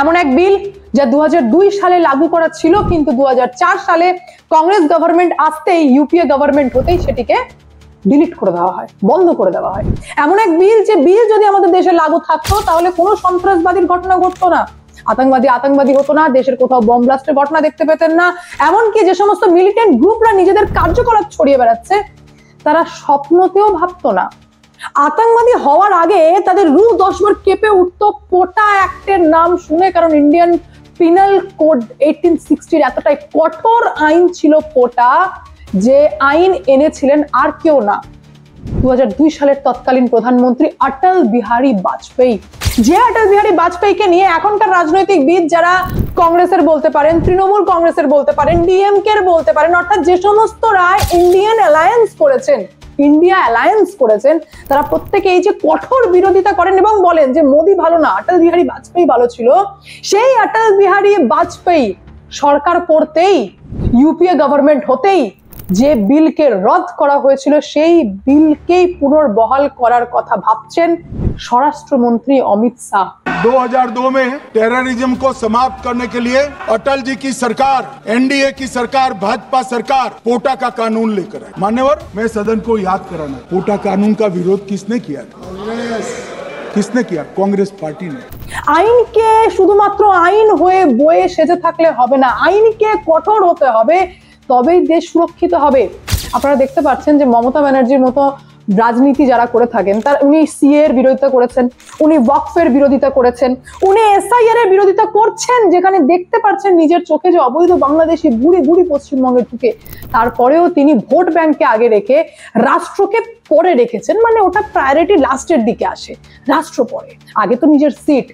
এমন এক বিল যা 2002 সালে লাগু করা ছিল, কিন্তু 2004 সালে কংগ্রেস গভর্নমেন্ট আসতেই, ইউপিএ গভর্নমেন্ট হতেই সেটিকে ডিলিট করে দেওয়া হয়, বন্ধ করে দেওয়া হয়। এমন এক বিল, যে বিল যদি আমাদের দেশে লাগু থাকতো তাহলে কোনো সন্ত্রাসবাদীর ঘটনা ঘটতো না, আতঙ্কবাদী হতো না, দেশের কোথাও বম ব্লাস্টের ঘটনা দেখতে পেতেন না। এমনকি যে সমস্ত মিলিটেন্ট গ্রুপরা নিজেদের কার্যকলাপ ছড়িয়ে বেড়াচ্ছে, তারা স্বপ্নতেও ভাবতো না। আতঙ্কবাদী হওয়ার আগে তাদের রূহ 10 বার কেঁপে উঠতো পোটা অ্যাক্টের নাম শুনে, কারণ ইন্ডিয়ান পিনাল কোড 1860 এতটাই কঠোর আইন ছিল পোটা, যে আইন এনেছিলেন আর কেউ না, 2002 সালের তৎকালীন প্রধানমন্ত্রী অটল বিহারী বাজপেয়ী। যে অটল বিহারী বাজপেয়ীকে নিয়ে এখনকার রাজনৈতিকবিদ যারা কংগ্রেসের বলতে পারেন, তৃণমূল কংগ্রেসের বলতে পারেন, ডিএমকে এর বলতে পারেন, অর্থাৎ যে সমস্ত রায় ইন্ডিয়া অ্যালায়েন্স করেছেন, তারা প্রত্যেকে এই যে কঠোর বিরোধিতা করেন এবং বলেন যে মোদী ভালো না, অটল বিহারী বাজপেয়ী ভালো ছিল। সেই অটল বিহারী বাজপেয়ী সরকার করতেই, ইউপিএ গভর্নমেন্ট হতেই যে বিলকে রদ করা হয়েছিল, সেই বিলকেই পুনর্বহাল করার কথা ভাবছেন স্বরাষ্ট্রমন্ত্রী অমিত শাহ। 2002 में टेररिज्म को समाप्त करने के लिए अटल जी की सरकार, एनडीए की सरकार, भाजपा सरकार पोटा का कानून लेकर आई। मान्यवर, मैं सदन को याद कराना, पोटा कानून का विरोध किसने किया? किसने किया? कांग्रेस पार्टी ने। আইনকে শুধুমাত্র আইন হয়ে বয়ে সেজে থাকলে হবে না, আইনকে কঠোর হতে হবে, তবেই দেশ সুরক্ষিত হবে। আপনারা দেখতে পাচ্ছেন যে মমতা ব্যানার্জির মতো রাজনীতি যারা করে থাকেন, উনি সিএ এর বিরোধিতা করেছেন, উনি ওয়াকফের বিরোধিতা করেছেন, উনি এসআইআর এর বিরোধিতা করছেন, যেখানে দেখতে পাচ্ছেন নিজের চোখে যে অবৈধ বাংলাদেশি বুড়ি পশ্চিমবঙ্গে ঢুকে, তারপরেও তিনি ভোট ব্যাংককে আগে রেখে রাষ্ট্রকে পরে রেখেছেন। মানে ওটা প্রায়োরিটি লাস্টের দিকে আসে, রাষ্ট্র পরে, আগে তো নিজের সিট।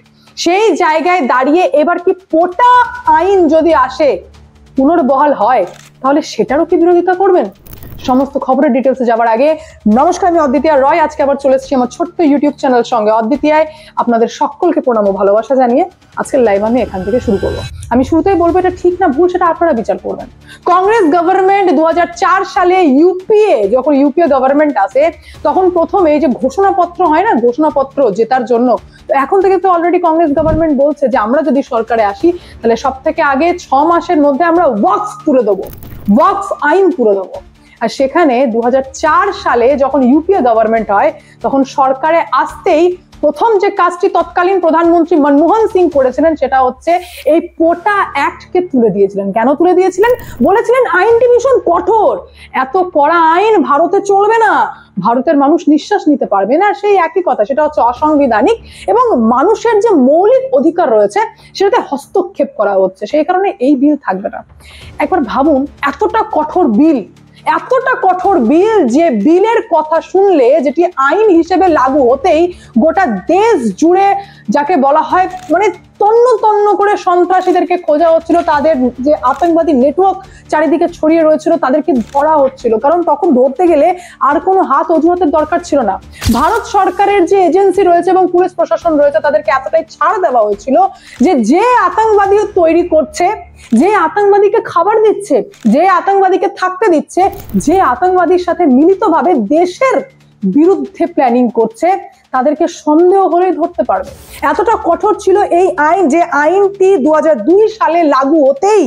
সেই জায়গায় দাঁড়িয়ে এবার কি পোটা আইন যদি আসে, পুনর্বহাল হয়, তাহলে সেটারও কি বিরোধিতা করবেন? সমস্ত খবরের ডিটেলসে যাওয়ার আগে নমস্কার, আমি অদ্বিতীয়া রয়। আজকে আবার চলে এসেছি আমার ছোট্ট ইউটিউব চ্যানেল সঙ্গে অদ্বিতীয়ায়। আপনাদের সকলকে প্রণাম ও ভালোবাসা জানিয়ে আজকের লাইভ আমি এখান থেকে শুরু করবো। আমি শুরুতেই বলবো এটা ঠিক না ভুল সেটা আপনারা বিচার করবেন। কংগ্রেস গভর্নমেন্ট 2004 সালে যখন ইউপিএ গভর্নমেন্ট আসে, তখন প্রথমে এই যে ঘোষণাপত্র হয় না, ঘোষণাপত্র জেতার জন্য, তো এখন থেকে তো অলরেডি কংগ্রেস গভর্নমেন্ট বলছে যে আমরা যদি সরকারে আসি তাহলে সব থেকে আগে 6 মাসের মধ্যে আমরা ওয়াকফ তুলে দেবো, ওয়াকফ আইন তুলে দেবো। আর সেখানে 2004 সালে যখন ইউপিএ গভর্নমেন্ট হয়, তখন সরকারে আসতেই প্রথম যে কাজটি তৎকালীন প্রধানমন্ত্রী মনমোহন সিং করেছিলেন, সেটা হচ্ছে এই পোটা অ্যাক্টকে তুলে দিয়েছিলেন। কেন তুলে দিয়েছিলেন? বলেছিলেন আইনটি ভীষণ কঠোর, এত কড়া আইন ভারতে চলবে না, ভারতের মানুষ নিঃশ্বাস নিতে পারবে না। সেই একই কথা, সেটা হচ্ছে অসাংবিধানিক এবং মানুষের যে মৌলিক অধিকার রয়েছে সেটাতে হস্তক্ষেপ করা হচ্ছে, সেই কারণে এই বিল থাকবে না। একবার ভাবুন, এতটা কঠোর বিল, যে বিলের কথা শুনলে, যেটি আইন হিসেবে লাগু হতেই গোটা দেশ জুড়ে যাকে বলা হয় মানে তন্ন করে সন্ত্রাসীদেরকে খোঁজা হচ্ছিল, তাদের যে আতঙ্কবাদী নেটওয়ার্ক চারিদিকে ছড়িয়ে রয়েছিল তাদেরকে ধরা হচ্ছিল, কারণ তখন ধরতে গেলে আর কোনো হাত অজুহাতের দরকার ছিল না। ভারত সরকারের যে এজেন্সি রয়েছে এবং পুলিশ প্রশাসন রয়েছে, তাদেরকে এতটাই ছাড় দেওয়া হয়েছিল যে আতঙ্কবাদী তৈরি করছে, যে আতঙ্কবাদীকে খাবার দিচ্ছে, যে আতঙ্কবাদীকে থাকতে দিচ্ছে, যে আতঙ্কবাদীর সাথে মিলিতভাবে দেশের বিরুদ্ধে প্ল্যানিং করছে, তাদেরকে সন্দেহ হলেই ধরতে পারবে। এতটা কঠোর ছিল এই আইন, যে আইনটি 2002 সালে লাগু হতেই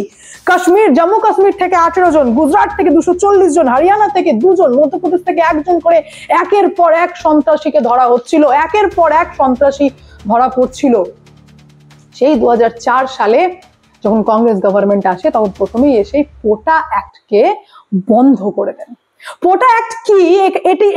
জম্মু কাশ্মীর থেকে 18 জন, গুজরাট থেকে 240 জন, হরিয়ানা থেকে 2 জন, মধ্যপ্রদেশ থেকে 1 জন করে একের পর এক সন্ত্রাসীকে ধরা হচ্ছিল, একের পর এক সন্ত্রাসী ধরা পড়ছিল। সেই 2004 সালে যখন কংগ্রেস গভর্নমেন্ট আসে, তখন প্রথমেই এসে পোটা অ্যাক্টকে বন্ধ করে দেন। পোটা অ্যাক্ট কি,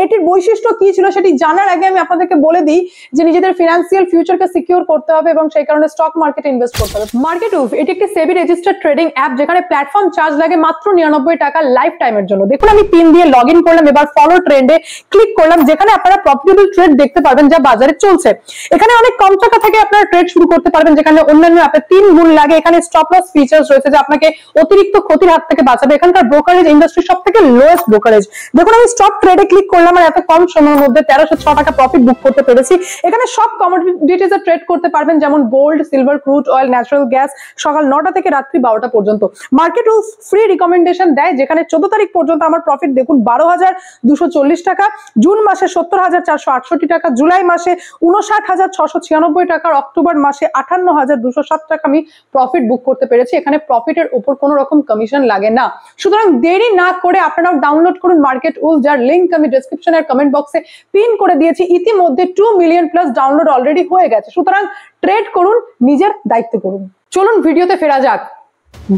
এটির বৈশিষ্ট্য কি ছিল সেটি জানার আগে আমি আপনাদেরকে বলে দিই যে নিজেদের ফিনান্সিয়াল ফিউচারকে সিকিউর করতে হবে এবং সেই কারণে স্টক মার্কেটে ইনভেস্ট করতে হবে। মার্কেটউফ এটি একটি সেবি রেজিস্টার্ড ট্রেডিং অ্যাপ, যেখানে প্ল্যাটফর্ম চার্জ লাগে মাত্র 99 টাকা লাইফ টাইমের জন্য। দেখুন, আমি পিন দিয়ে লগ ইন করলাম, এবার ফলো ট্রেন্ডে ক্লিক করলাম, যেখানে আপনারা প্রফিটেবল ট্রেড দেখতে পারবেন যা বাজারে চলছে। এখানে অনেক কম টাকা থেকে আপনারা ট্রেড শুরু করতে পারবেন, যেখানে অন্যান্য অ্যাপে 3 গুণ লাগে। এখানে স্টপ লস ফিচার্স রয়েছে যা আপনাকে অতিরিক্ত ক্ষতির হাত থেকে বাঁচাবে। এখানকার ব্রোকারেজ ইন্ডাস্ট্রি সব থেকে লোয়েস্ট ব্রোকারেজ এভারেজ। দেখুন আমি স্টপ ট্রেডে ক্লিক করলাম আর এত কম সময়ের মধ্যে 1306 টাকা প্রফিট বুক করতে পেরেছি। এখানে সব কমোডিটিজে ট্রেড করতে পারবেন, যেমন gold, silver, crude oil, natural gas, সকাল 9টা থেকে রাত্রি 12টা পর্যন্ত। মার্কেট রুলস ফ্রি রিকমেন্ডেশন দেয়, যেখানে 14 তারিখ পর্যন্ত আমার প্রফিট দেখুন 12,240 টাকা, জুন মাসে 70,468 টাকা, জুলাই মাসে 59,696 টাকা, অক্টোবর মাসে 58,207 টাকা আমি প্রফিট বুক করতে পেরেছি। এখানে প্রফিটের উপর কোনো রকম কমিশন লাগে না। সুতরাং দেরি না করে আপনারাও ডাউনলোড করুন মার্কেট রুলস, যার লিংক আমি ডেসক্রিপশন আর কমেন্ট বক্সে পিন করে দিয়েছি। ইতিমধ্যে 2 মিলিয়ন প্লাস ডাউনলোড অলরেডি হয়ে গেছে। সুতরাং ট্রেড করুন, নিজের দায়িত্ব করুন। চলুন ভিডিওতে ফেরা যাক।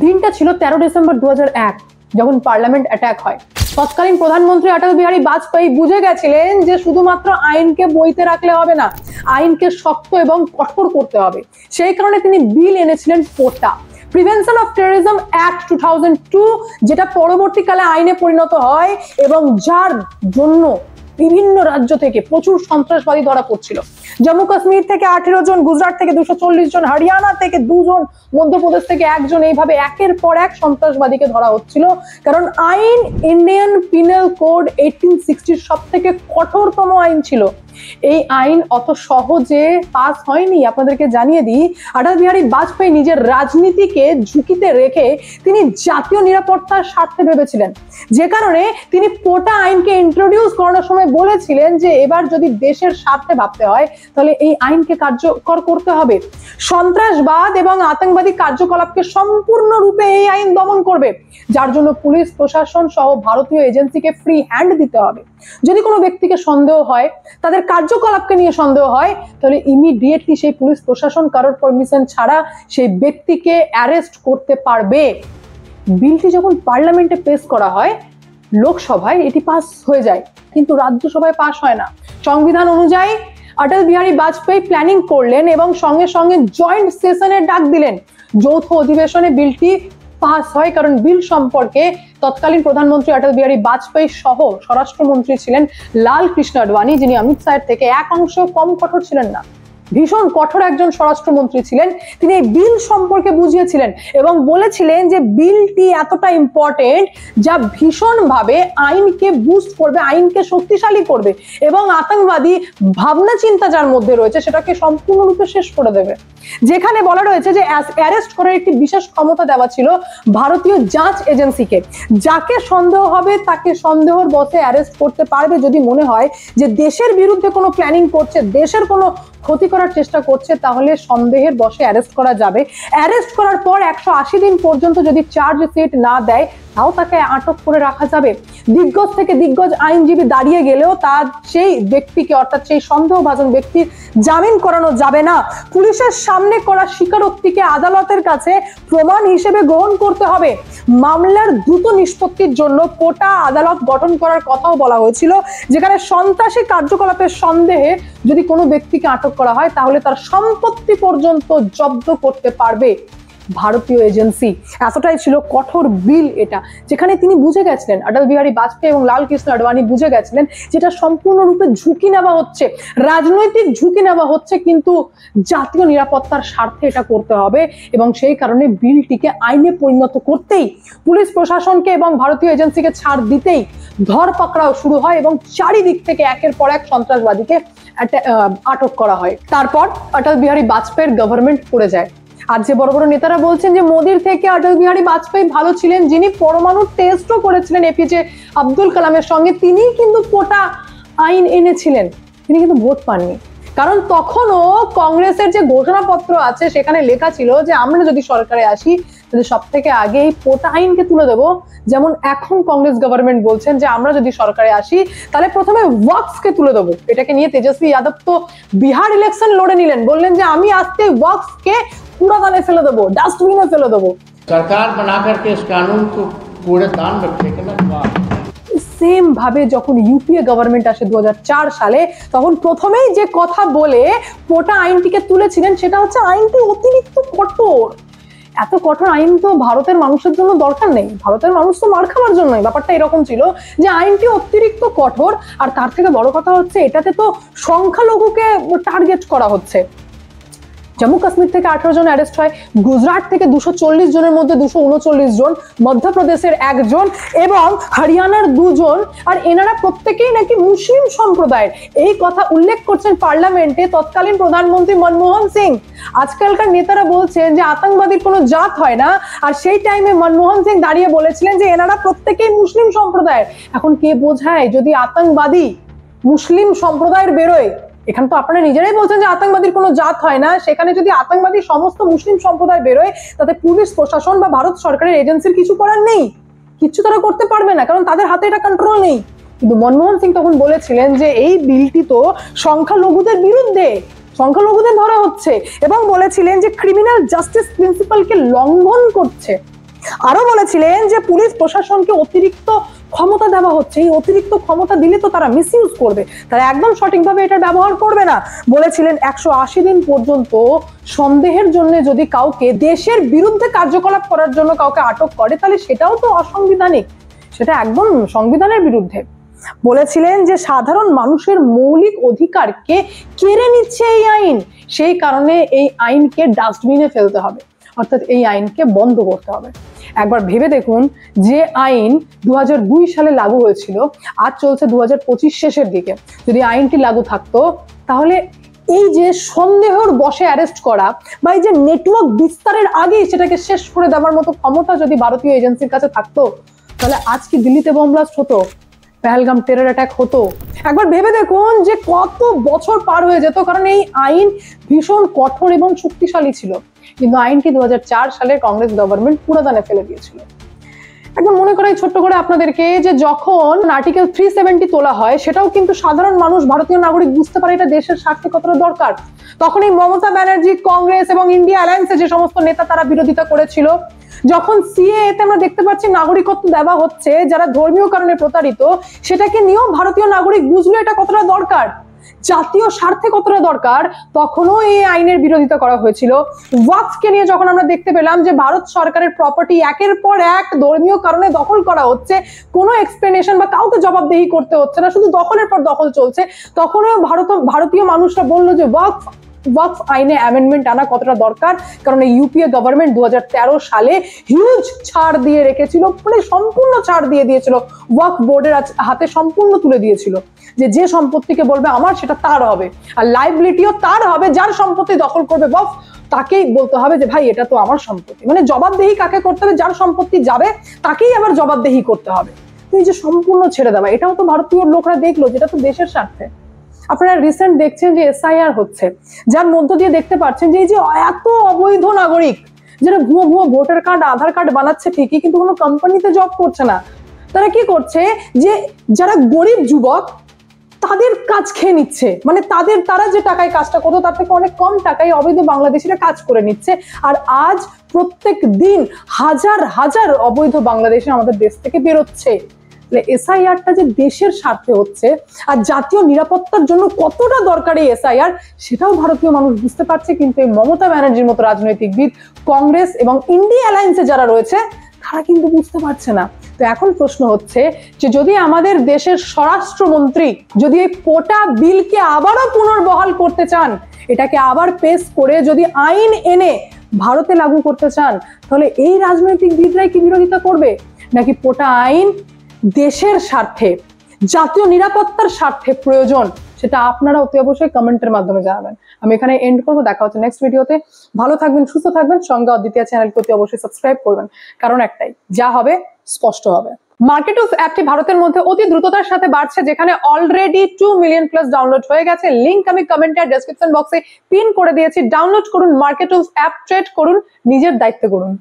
দিনটা ছিল 13 ডিসেম্বর 2001, যখন পার্লামেন্ট অ্যাটাক হয়। তৎকালীন প্রধানমন্ত্রী অটল বিহারী বাজপেয়ী বুঝে গেছিলেন যে শুধুমাত্র আইনকে বইতে রাখলে হবে না, আইনকে শক্ত এবং কঠোর করতে হবে। সেই কারণে তিনি বিল এনেছিলেন পোটা, প্রিভেনশন অফ টেররিজম অ্যাক্ট 2002, যেটা পরবর্তীকালে আইনে পরিণত হয় এবং যার জন্য বিভিন্ন রাজ্য থেকে প্রচুর সন্ত্রাসবাদী ধরা পড়ছিল। জম্মু কাশ্মীর থেকে 18 জন, গুজরাট থেকে 240 জন, হরিয়ানা থেকে 2 জন, মধ্যপ্রদেশ থেকে 1 জন, এইভাবে একের পর এক সন্ত্রাসবাদীকে ধরা হচ্ছিল। কারণ আইন ইন্ডিয়ান পিনাল কোড 1860 সব থেকে কঠোরতম আইন ছিল। এই আইন অত সহজে পাস হয়নি। আপনাদেরকে জানিয়ে দিই, অটল বিহারী বাজপেয়ী নিজের রাজনীতিকে ঝুঁকিতে রেখে তিনি জাতীয় নিরাপত্তার স্বার্থে ভেবেছিলেন, যে কারণে তিনি পোটা আইনকে ইন্ট্রোডিউস করানোর সময় বলেছিলেন যে এবার যদি দেশের স্বার্থে ভাবতে হয় তাহলে এই আইনকে কার্যকর করতে হবে। সন্ত্রাসবাদ এবং আতঙ্কবাদী কার্যকলাপকে সম্পূর্ণরূপে এই আইন দমন করবে, যার জন্য পুলিশ প্রশাসন সহ ভারতীয় এজেন্সিকে ফ্রি হ্যান্ড দিতে হবে। যদি কোনো ব্যক্তিকে সন্দেহ হয়, তাদের কার্যকলাপকে নিয়ে সন্দেহ হয়, তাহলে ইমিডিয়েটলি সেই পুলিশ প্রশাসন কারোর পারমিশন ছাড়া সেই ব্যক্তিকে অ্যারেস্ট করতে পারবে। বিলটি যখন পার্লামেন্টে পেশ করা হয়, লোকসভায় এটি পাস হয়ে যায়, কিন্তু রাজ্যসভায় পাস হয় না। সংবিধান অনুযায়ী অটল বিহারী বাজপেয়ী প্ল্যানিং করলেন এবং সঙ্গে সঙ্গে জয়েন্ট সেশনের ডাক দিলেন। যৌথ অধিবেশনে বিলটি পাস হয়, কারণ বিল সম্পর্কে তৎকালীন প্রধানমন্ত্রী অটল বিহারী বাজপেয়ী সহ স্বরাষ্ট্রমন্ত্রী ছিলেন লাল কৃষ্ণ আডবাণী, যিনি অমিত শাহের থেকে এক অংশ কম কঠোর ছিলেন না, ভীষণ কঠোর একজন স্বরাষ্ট্রমন্ত্রী ছিলেন। তিনি এই বিল সম্পর্কে বুঝিয়েছিলেন এবং বলেছিলেন যে বিলটি এতটা ইম্পর্টেন্ট যা ভীষণভাবে আইনকে বুস্ট করবে, আইনকে শক্তিশালী করবে এবং আতঙ্কবাদী ভাবনা চিন্তা যার মধ্যে রয়েছে সেটাকে সম্পূর্ণরূপে শেষ করে দেবে। যেখানে বলা রয়েছে যে অ্যারেস্ট করার একটি বিশেষ ক্ষমতা দেওয়া ছিল ভারতীয় যাঁচ এজেন্সিকে, যাকে সন্দেহ হবে তাকে সন্দেহর বশে অ্যারেস্ট করতে পারবে যদি মনে হয় যে দেশের বিরুদ্ধে কোনো প্ল্যানিং করছে, দেশের কোনো ক্ষতি করার চেষ্টা করছে, তাহলে সন্দেহের বশে অ্যারেস্ট করা যাবে। অ্যারেস্ট করার পর 180 দিন পর্যন্ত যদি চার্জ শিট না দেয় তাও তাকে আটক করে রাখা যাবে। দিগ্গজ থেকে দিগ্গজ আইনজীবী দাঁড়িয়ে গেলেও তার সেই ব্যক্তিকে, অর্থাৎ সেই সন্দেহভাজন ব্যক্তির জামিন করানো যাবে না। পুলিশের সামনে করা স্বীকারোক্তিকে আদালতের কাছে প্রমাণ হিসেবে গ্রহণ করতে হবে। মামলার দ্রুত নিষ্পত্তির জন্য পোটা আদালত গঠন করার কথাও বলা হয়েছিল, যেখানে সন্ত্রাসী কার্যকলাপের সন্দেহে যদি কোনো ব্যক্তিকে আটক করা হয় তাহলে তার সম্পত্তি পর্যন্ত জব্দ করতে পারবে ভারতীয় এজেন্সি। এতটাই ছিল কঠোর বিল এটা, যেখানে তিনি বুঝে গেছিলেন, অটল বিহারী বাজপেয়ী এবং লাল কৃষ্ণ আডবাণী বুঝে গেছিলেন যেটা সম্পূর্ণরূপে ঝুঁকি নেওয়া হচ্ছে, রাজনৈতিক ঝুঁকি নেওয়া হচ্ছে, কিন্তু জাতীয় নিরাপত্তার স্বার্থে এটা করতে হবে এবং সেই কারণে বিলটিকে আইনে পরিণত করতেই, পুলিশ প্রশাসনকে এবং ভারতীয় এজেন্সিকে ছাড় দিতেই ধরপাকড়াও শুরু হয় এবং চারিদিক থেকে একের পর এক সন্ত্রাসবাদীকে আটক করা হয়। তারপর অটল বিহারী বাজপেয়ীর গভর্নমেন্ট পড়ে যায়। আর যে বড় বড় নেতারা বলছেন যে মোদির থেকে অটল বিহারী বাজপেয়ী ভালো ছিলেন, যিনি পরমাণু টেস্টও করেছিলেন এপিজে আব্দুল কালামের সঙ্গে, তিনি কিন্তু পোটা আইন এনেছিলেন, তিনি কিন্তু ভোট পাননি। কারণ তখনও কংগ্রেসের যে ঘোষণাপত্র আছে সেখানে লেখা ছিল যে আমরা যদি সরকারে আসি তাহলে সব থেকে আগে এই পোটা আইনকে তুলে দেবো। যেমন এখন কংগ্রেস গভর্নমেন্ট বলছেন যে আমরা যদি সরকারে আসি তাহলে প্রথমে ওয়াকফকে তুলে দেবো। এটাকে নিয়ে তেজস্বী যাদব তো বিহার ইলেকশন লড়ে নিলেন, বললেন যে আমি আজকে ওয়াকফকে कूड़ादाने फेले देबो, डस्टबिने फेले देबो। सरकार बना करके इस कानून को कूड़ेदान में फेंकना। सेम भावे যখন ইউপিএ গভর্নমেন্ট আসে 2004 সালে, তখন প্রথমেই যে কথা বলে পোটা আইনটিকে তুলেছিলেন সেটা হচ্ছে আইনটি অতিরিক্ত কঠোর। এত কঠোর আইন তো ভারতের মানুষের জন্য দরকার নেই, ভারতের মানুষ তো মার খাওয়ার জন্যই। ব্যাপারটা এরকম ছিল যে আইনটি অতিরিক্ত কঠোর, আর তার থেকে বড় কথা হচ্ছে এটাতে তো সংখ্যালঘুকে টার্গেট করা হচ্ছে। জম্মু কাশ্মীর থেকে 18 জন অ্যারেস্ট হয়, গুজরাট থেকে 240 জনের মধ্যে 239 জন, মধ্যপ্রদেশের 1 জন এবং হরিয়ানার 2 জন। আর এনারা প্রত্যেকেই নাকি মুসলিম সম্প্রদায়ের, এই কথা উল্লেখ করছেন পার্লামেন্টে তৎকালীন প্রধানমন্ত্রী মনমোহন সিং। আজকালকার নেতারা বলছেন যে আতঙ্কবাদীর কোনো জাত হয় না, আর সেই টাইমে মনমোহন সিং দাঁড়িয়ে বলেছিলেন যে এনারা প্রত্যেকেই মুসলিম সম্প্রদায়ের। এখন কে বোঝায় যদি আতঙ্কবাদী মুসলিম সম্প্রদায়ের বেরোয়? এখানে তো আপনারা নিজেরাই বলছেন যে আতঙ্কবাদীর কোনো জাত হয় না, সেখানে যদি আতঙ্কবাদী সমস্ত মুসলিম সম্প্রদায় বেরোয়, তাতে পুলিশ প্রশাসন বা ভারত সরকারের এজেন্সির কিছু করার নেই, কিচ্ছু তারা করতে পারবে না, কারণ তাদের হাতে এটা কন্ট্রোল নেই। কিন্তু মনমোহন সিং তখন বলেছিলেন যে এই বিলটি তো সংখ্যালঘুদের বিরুদ্ধে, সংখ্যালঘুদের ধরা হচ্ছে, এবং বলেছিলেন যে ক্রিমিনাল জাস্টিস প্রিন্সিপালকে লঙ্ঘন করছে। আরো বলেছিলেন যে পুলিশ প্রশাসনকে অতিরিক্ত ক্ষমতা দেওয়া হচ্ছে, এই অতিরিক্ত ক্ষমতা দিলে তো তারা মিসইউজ করবে, তারা একদম সঠিকভাবে এটা ব্যবহার করবে না। বলেছিলেন 180 দিন পর্যন্ত সন্দেহের জন্য যদি কাউকে দেশের বিরুদ্ধে কার্যকলাপ করার জন্য কাউকে আটক করে, তাহলে সেটাও তো অসাংবিধানিক, সেটা একদম সংবিধানের বিরুদ্ধে। বলেছিলেন যে সাধারণ মানুষের মৌলিক অধিকারকে কেড়ে নিচ্ছে এই আইন, সেই কারণে এই আইনকে ডাস্টবিনে ফেলতে হবে, অর্থাৎ এই আইনকে বন্ধ করতে হবে। একবার ভেবে দেখুন, যে আইন 2002 সালে লাগু হয়েছিল, আজ চলছে 2025 শেষের দিকে, যদি আইনটি লাগু থাকতো, তাহলে এই যে সন্দেহর বশে অ্যারেস্ট করা বা এই যে নেটওয়ার্ক বিস্তারের আগেই সেটাকে শেষ করে দেওয়ার মতো ক্ষমতা যদি ভারতীয় এজেন্সির কাছে থাকতো, তাহলে আজ কি দিল্লিতে বোম ব্লাস্ট হতো, পেহেলগাম টেরর অ্যাটাক হতো? একবার ভেবে দেখুন যে কত বছর পার হয়ে যেত, কারণ এই আইন ভীষণ কঠোর এবং শক্তিশালী ছিল, কিন্তু আইনটি 2004 সালে কংগ্রেস গভর্নমেন্ট পুরোদানে ফেলে দিয়েছিল। একবার মনে করাই ছোট্ট করে আপনাদেরকে যে যখন আর্টিকেল 370 তোলা হয়, সেটাও কিন্তু সাধারণ মানুষ, ভারতীয় নাগরিক বুঝতে পারে এটা দেশের স্বার্থে কতটা দরকার। তখন এই মমতা ব্যানার্জি, কংগ্রেস এবং ইন্ডিয়া অ্যালায়েন্সে যে সমস্ত নেতা তারা বিরোধিতা করেছিল। যখন সিএএ তে আমরা দেখতে পাচ্ছি নাগরিকত্ব দেওয়া হচ্ছে যারা ধর্মীয় কারণে প্রতারিত, সেটাকে নিয়েও ভারতীয় নাগরিক বুঝলো এটা কতটা দরকার, জাতীয় স্বার্থে কতটা দরকার, তখনও এই আইনের বিরোধিতা করা হয়েছিল। ওয়াকফকে নিয়ে যখন আমরা দেখতে পেলাম যে ভারত সরকারের প্রপার্টি একের পর এক ধর্মীয় কারণে দখল করা হচ্ছে, কোনো এক্সপ্লেনেশন বা কাউকে জবাবদিহি করতে হচ্ছে না, শুধু দখলের পর দখল চলছে, তখনও ভারতীয় মানুষরা বললো যে ওয়াকফ আইনে অ্যামেন্ডমেন্ট আনা কতটা দরকার, কারণ এই ইউপিএ গভর্নমেন্ট 2013 সালে হিউজ ছাড় দিয়ে রেখেছিল, মানে সম্পূর্ণ ছাড় দিয়ে দিয়েছিল, ওয়াকফ বোর্ডের হাতে সম্পূর্ণ তুলে দিয়েছিল যে সম্পত্তিকে বলবে আমার, সেটা তার হবে, আর লাইবিলিটিও তার হবে, যার সম্পত্তি দখল করবে ওয়াকফ তাকেই বলতে হবে যে ভাই এটা তো আমার সম্পত্তি, মানে জবাবদেহি কাকে করতে হবে, যার সম্পত্তি যাবে তাকেই আবার জবাবদেহি করতে হবে। এই যে সম্পূর্ণ ছেড়ে দেওয়া, এটাও তো ভারতীয় লোকরা দেখলো যেটা তো দেশের স্বার্থে। আপনারা রিসেন্ট দেখছেন যে এসআইআর হচ্ছে, যার মধ্য দিয়ে দেখতে পাচ্ছেন যে এই যে এত অবৈধ নাগরিক যারা ভুয়ো ভোটার কার্ড, আধার কার্ড বানাচ্ছে ঠিকই, কিন্তু কোনো কোম্পানিতে জব করছে না, তারা কি করছে যে যারা গরিব যুবক তাদের কাজ খেয়ে নিচ্ছে, মানে তারা যে টাকায় কাজটা করতো তার থেকে অনেক কম টাকায় অবৈধ বাংলাদেশিরা কাজ করে নিচ্ছে। আর আজ প্রত্যেক দিন হাজার হাজার অবৈধ বাংলাদেশি আমাদের দেশ থেকে বেরোচ্ছে। এসআইআরটা যে দেশের স্বার্থে হচ্ছে আর জাতীয় নিরাপত্তার জন্য কতটা দরকার এই এসআইআর, সেটাও ভারতীয় মানুষ বুঝতে পারছে, কিন্তু এই মমতা ব্যানার্জির মতো রাজনৈতিকবিদ, কংগ্রেস এবং ইন্ডিয়া অ্যালায়েন্সে যারা রয়েছে, তারা কিন্তু বুঝতে পারছে না। তো এখন প্রশ্ন হচ্ছে যে যদি আমাদের দেশের স্বরাষ্ট্রমন্ত্রী যদি এই পোটা বিলকে আবারও পুনর্বহাল করতে চান, এটাকে আবার পেশ করে যদি আইন এনে ভারতে লাগু করতে চান, তাহলে এই রাজনৈতিকবিদরাই কি বিরোধিতা করবে, নাকি পোটা আইন দেশের স্বার্থে, জাতীয় নিরাপত্তার স্বার্থে প্রয়োজন, সেটা আপনারা অতি অবশ্যই কমেন্টের মাধ্যমে জানাবেন। আমি এখানে এন্ড করবো, দেখা হচ্ছে নেক্সট ভিডিওতে। ভালো থাকবেন, সুস্থ থাকবেন, সঙ্গে অদ্বিতীয় চ্যানেলকে অতি অবশ্যই সাবস্ক্রাইব করবেন, কারণ একটাই, যা হবে স্পষ্ট হবে। মার্কেটুস অ্যাপটি ভারতের মধ্যে অতি দ্রুততার সাথে বাড়ছে, যেখানে অলরেডি 2 মিলিয়ন প্লাস ডাউনলোড হয়ে গেছে। লিংক আমি কমেন্টে আর ডেসক্রিপশন বক্সে পিন করে দিয়েছি, ডাউনলোড করুন মার্কেটুস অ্যাপ, ট্রেড করুন, নিজের দায়িত্ব করুন।